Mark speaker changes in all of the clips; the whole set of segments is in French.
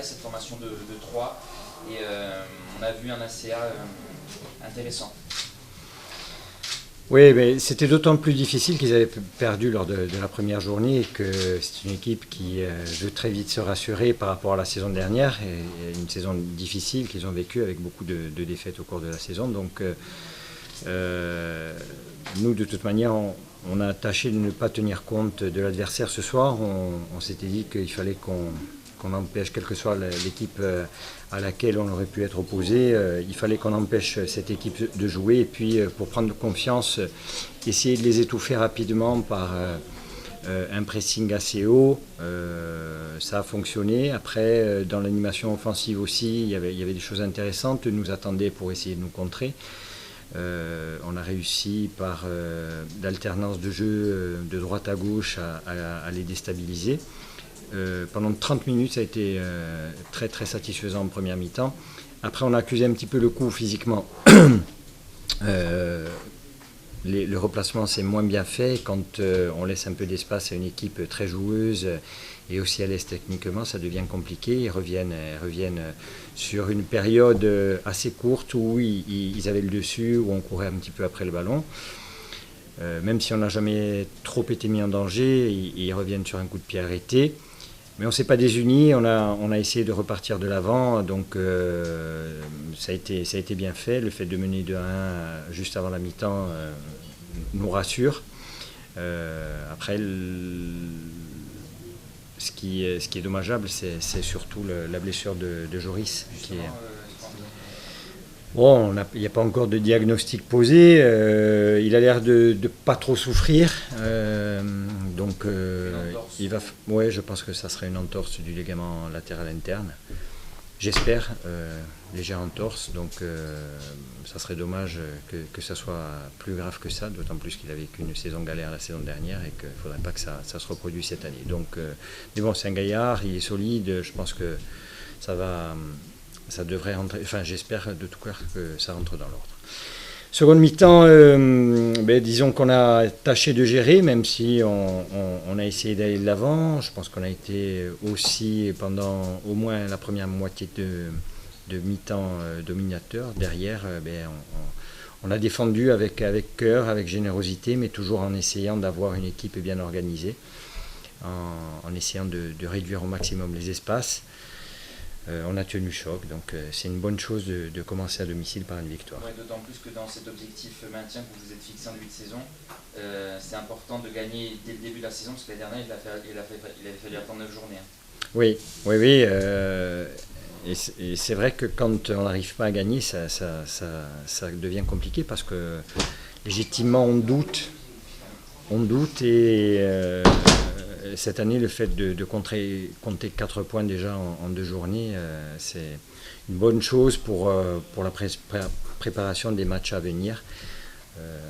Speaker 1: travail, cette formation de 3, et on a vu un ACA intéressant.
Speaker 2: Oui, mais c'était d'autant plus difficile qu'ils avaient perdu lors de la première journée et que c'est une équipe qui veut très vite se rassurer par rapport à la saison dernière, et une saison difficile qu'ils ont vécue avec beaucoup de défaites au cours de la saison. Donc nous, de toute manière, on a tâché de ne pas tenir compte de l'adversaire ce soir. On s'était dit qu'il fallait qu'on empêche, quelle que soit l'équipe à laquelle on aurait pu être opposé, il fallait qu'on empêche cette équipe de jouer, et puis pour prendre confiance, essayer de les étouffer rapidement par un pressing assez haut. Ça a fonctionné. Après, dans l'animation offensive aussi, il y avait des choses intéressantes. Ils nous attendaient pour essayer de nous contrer. On a réussi par l'alternance de jeu de droite à gauche à les déstabiliser. Pendant 30 minutes, ça a été très très satisfaisant en première mi-temps. Après, on a accusé un petit peu le coup physiquement. Le replacement, c'est moins bien fait. Quand on laisse un peu d'espace à une équipe très joueuse et aussi à l'aise techniquement, ça devient compliqué. Ils reviennent sur une période assez courte où ils avaient le dessus, où on courait un petit peu après le ballon. Même si on n'a jamais trop été mis en danger, ils reviennent sur un coup de pied arrêté. Mais on ne s'est pas désunis, on a essayé de repartir de l'avant, donc ça a été bien fait. Le fait de mener 2-1 juste avant la mi-temps nous rassure. Après, ce qui est dommageable, c'est surtout la blessure de Joris. Bon, il n'y a pas encore de diagnostic posé, il a l'air de pas trop souffrir, donc ouais, je pense que ça serait une entorse du ligament latéral interne, j'espère, légère entorse, donc ça serait dommage que ça soit plus grave que ça, d'autant plus qu'il a vécu une saison galère la saison dernière et qu'il ne faudrait pas que ça se reproduise cette année. Donc, mais bon, c'est un gaillard, il est solide, je pense que ça devrait rentrer, enfin j'espère de tout cœur que ça rentre dans l'ordre. Seconde mi-temps, disons qu'on a tâché de gérer, même si on a essayé d'aller de l'avant. Je pense qu'on a été aussi pendant au moins la première moitié de mi-temps dominateur. Derrière, on a défendu avec cœur, avec générosité, mais toujours en essayant d'avoir une équipe bien organisée, en essayant de réduire au maximum les espaces. On a tenu choc, donc c'est une bonne chose de commencer à domicile par une victoire.
Speaker 1: Ouais, d'autant plus que dans cet objectif maintien que vous vous êtes fixé en début de saison, c'est important de gagner dès le début de la saison, parce que l'année dernière, il avait fallu attendre 9 journées.
Speaker 2: Oui. Et c'est vrai que quand on n'arrive pas à gagner, ça devient compliqué, parce que légitimement on doute et cette année, le fait de compter 4 points déjà en 2 journées, c'est une bonne chose pour la préparation des matchs à venir.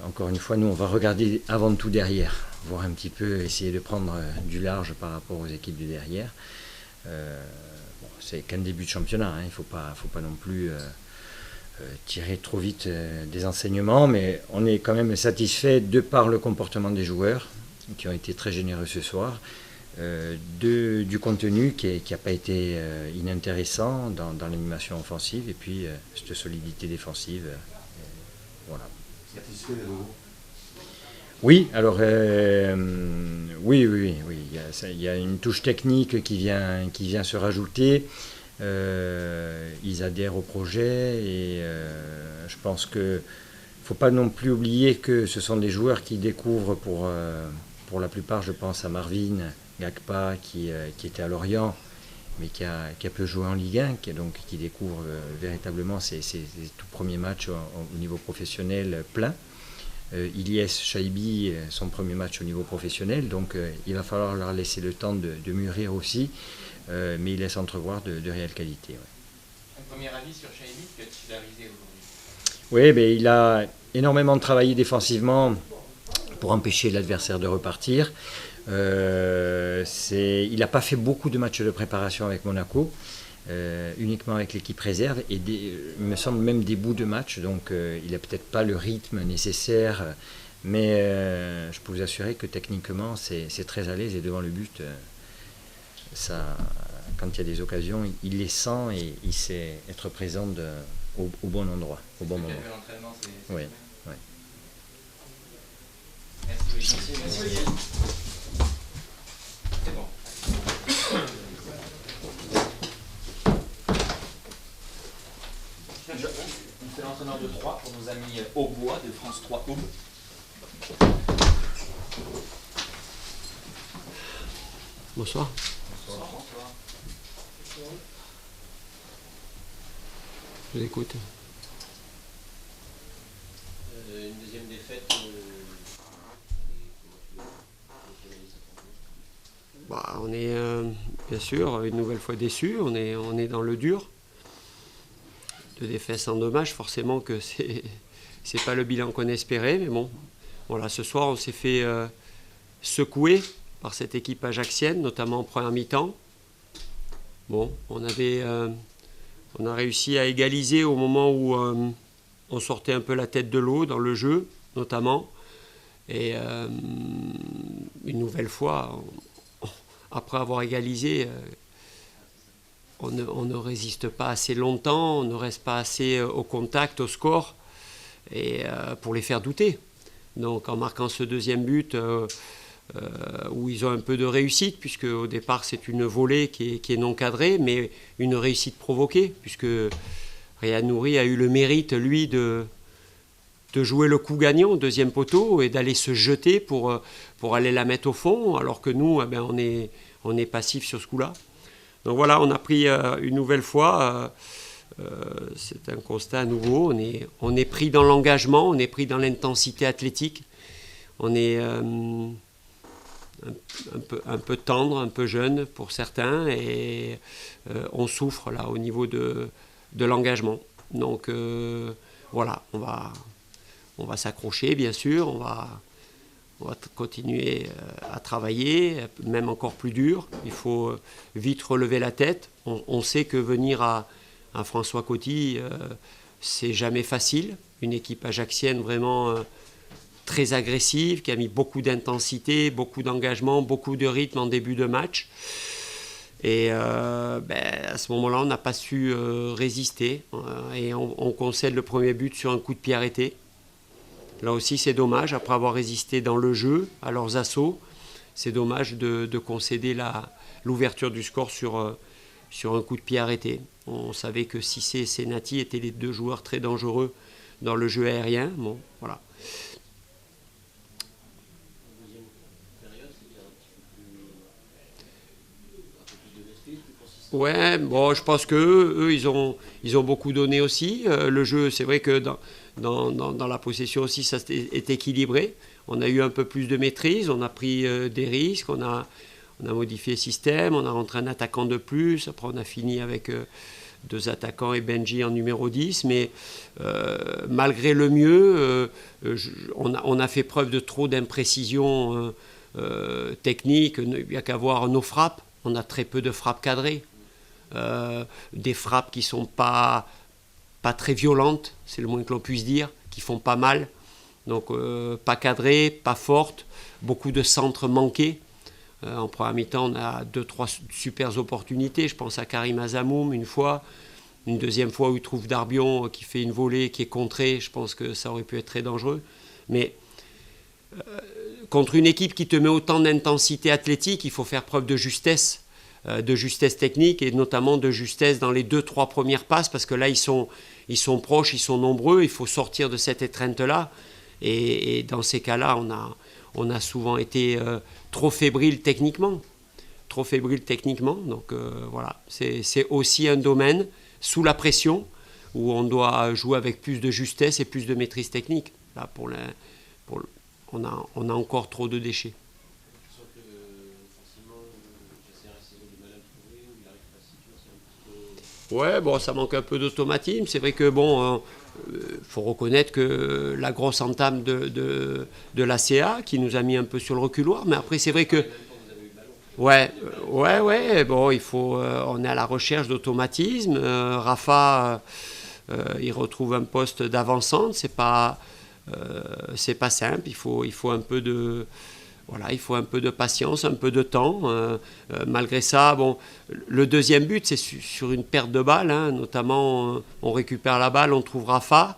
Speaker 2: Encore une fois, nous, on va regarder avant tout derrière, voir un petit peu, essayer de prendre du large par rapport aux équipes du derrière. C'est qu'un début de championnat, hein, il ne faut pas non plus tirer trop vite des enseignements, mais on est quand même satisfait de par le comportement des joueurs, qui ont été très généreux ce soir, du contenu qui n'a pas été inintéressant dans l'animation offensive, et puis cette solidité défensive. Voilà.
Speaker 3: Satisfait des nouveaux ?
Speaker 2: Oui, alors oui. Il y a une touche technique qui vient se rajouter. Ils adhèrent au projet, et je pense qu'il ne faut pas non plus oublier que ce sont des joueurs qui découvrent pour la plupart, je pense à Marvin Gakpa qui était à Lorient, mais qui a peu joué en Ligue 1, qui découvre véritablement ses tout premiers matchs au niveau professionnel plein. Ilyes Chaibi, son premier match au niveau professionnel, donc il va falloir leur laisser le temps de mûrir aussi, mais il laisse entrevoir de réelles qualités. Ouais.
Speaker 4: Un premier avis sur Chaibi qui a titularisé aujourd'hui?
Speaker 2: Oui, il a énormément travaillé défensivement pour empêcher l'adversaire de repartir. Il n'a pas fait beaucoup de matchs de préparation avec Monaco, uniquement avec l'équipe réserve, et il me semble même des bouts de match, donc il n'a peut-être pas le rythme nécessaire, mais je peux vous assurer que techniquement c'est très à l'aise, et devant le but, ça quand il y a des occasions, il les sent et il sait être présent au bon endroit, au bon moment.
Speaker 4: L'entraînement, c'est
Speaker 2: Oui.
Speaker 4: bien.
Speaker 2: Oui.
Speaker 4: Merci. Merci Olivier. C'est bon.
Speaker 1: On fait l'entraîneur de 3 pour nos amis Aubois de France 3 Aube.
Speaker 3: Bonsoir.
Speaker 1: Bonsoir.
Speaker 3: Je vous écoute.
Speaker 4: Une deuxième défaite.
Speaker 3: On est bien sûr une nouvelle fois déçus. On est dans le dur. 2 défaites sans dommage, forcément que c'est pas le bilan qu'on espérait, mais bon. Voilà, ce soir on s'est fait secouer par cette équipe ajaxienne, notamment en première mi-temps. Bon, on a réussi à égaliser au moment où on sortait un peu la tête de l'eau dans le jeu, notamment. Et une nouvelle fois, après avoir égalisé, on ne résiste pas assez longtemps, on ne reste pas assez au contact, au score, et pour les faire douter. Donc en marquant ce deuxième but, où ils ont un peu de réussite, puisque au départ c'est une volée qui est non cadrée, mais une réussite provoquée, puisque Ryan Nouri a eu le mérite, lui, de jouer le coup gagnant au deuxième poteau et d'aller se jeter pour aller la mettre au fond, alors que nous, on est passif sur ce coup-là. Donc voilà, on a pris une nouvelle fois, c'est un constat nouveau, on est pris dans l'engagement, on est pris dans l'intensité athlétique, on est un peu tendre, un peu jeune pour certains, et on souffre là au niveau de l'engagement. Donc voilà, on va s'accrocher bien sûr, on va continuer à travailler, même encore plus dur. Il faut vite relever la tête. On sait que venir à François Coty, c'est jamais facile. Une équipe ajaxienne vraiment très agressive, qui a mis beaucoup d'intensité, beaucoup d'engagement, beaucoup de rythme en début de match. Et à ce moment-là, on n'a pas su résister. Et on concède le premier but sur un coup de pied arrêté. Là aussi, c'est dommage, après avoir résisté dans le jeu à leurs assauts, c'est dommage de concéder l'ouverture du score sur un coup de pied arrêté. On savait que Cissé et Senati étaient les 2 joueurs très dangereux dans le jeu aérien. Bon, voilà. Ouais, bon, je pense qu'eux, ils ont beaucoup donné aussi. Le jeu, c'est vrai que dans la possession aussi, ça est équilibré. On a eu un peu plus de maîtrise, on a pris des risques, on a modifié le système, on a rentré un attaquant de plus. Après, on a fini avec 2 attaquants et Benji en numéro 10. Mais malgré le mieux, on a fait preuve de trop d'imprécision technique. Il n'y a qu'à voir nos frappes. On a très peu de frappes cadrées. Des frappes qui ne sont pas très violentes, c'est le moins que l'on puisse dire, qui font pas mal. Donc pas cadrées, pas fortes, beaucoup de centres manqués. En première mi-temps, on a 2-3 super opportunités. Je pense à Karim Azamoum une fois. Une deuxième fois où il trouve Darbion qui fait une volée qui est contrée. Je pense que ça aurait pu être très dangereux. Mais contre une équipe qui te met autant d'intensité athlétique, il faut faire preuve de justesse technique et notamment de justesse dans les 2-3 premières passes, parce que là ils sont proches, ils sont nombreux, il faut sortir de cette étreinte-là, et dans ces cas-là on a souvent été trop fébrile techniquement, donc voilà, c'est aussi un domaine sous la pression où on doit jouer avec plus de justesse et plus de maîtrise technique. Là on a encore trop de déchets. Ouais, bon, ça manque un peu d'automatisme. C'est vrai que faut reconnaître que la grosse entame de l'ACA qui nous a mis un peu sur le reculoir. Mais après, c'est vrai que ouais. Bon, on est à la recherche d'automatisme. Rafa, il retrouve un poste d'avancante. C'est pas simple. Il faut un peu voilà, il faut un peu de patience, un peu de temps. Malgré ça, bon, le deuxième but, c'est sur une perte de balle, hein, notamment on récupère la balle, on trouve Rafa.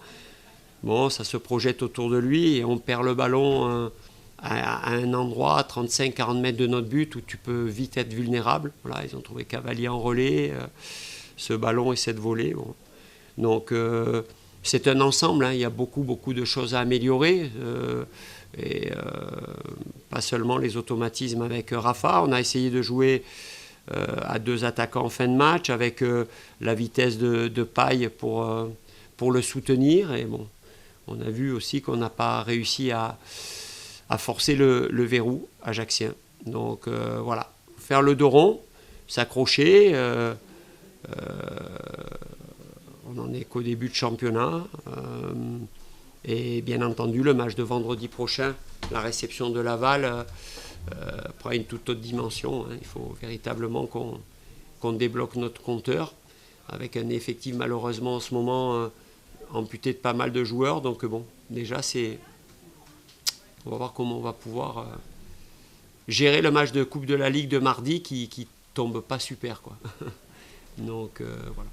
Speaker 3: Bon, ça se projette autour de lui et on perd le ballon à un endroit à 35-40 mètres de notre but où tu peux vite être vulnérable. Voilà, ils ont trouvé Cavalier en relais, ce ballon et cette volée. Bon. Donc c'est un ensemble, hein, il y a beaucoup de choses à améliorer. Pas seulement les automatismes avec Rafa. On a essayé de jouer à 2 attaquants en fin de match avec la vitesse de Paille pour le soutenir. Et bon, on a vu aussi qu'on n'a pas réussi à forcer le verrou ajaxien. Donc voilà, faire le dos rond, s'accrocher. On n'en est qu'au début de championnat. Et bien entendu, le match de vendredi prochain, la réception de Laval, prend une toute autre dimension. Hein. Il faut véritablement qu'on débloque notre compteur, avec un effectif malheureusement en ce moment amputé de pas mal de joueurs. Donc bon, déjà, on va voir comment on va pouvoir gérer le match de Coupe de la Ligue de mardi qui tombe pas super, quoi. Donc voilà.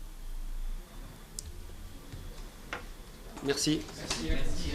Speaker 3: Merci.
Speaker 1: Merci.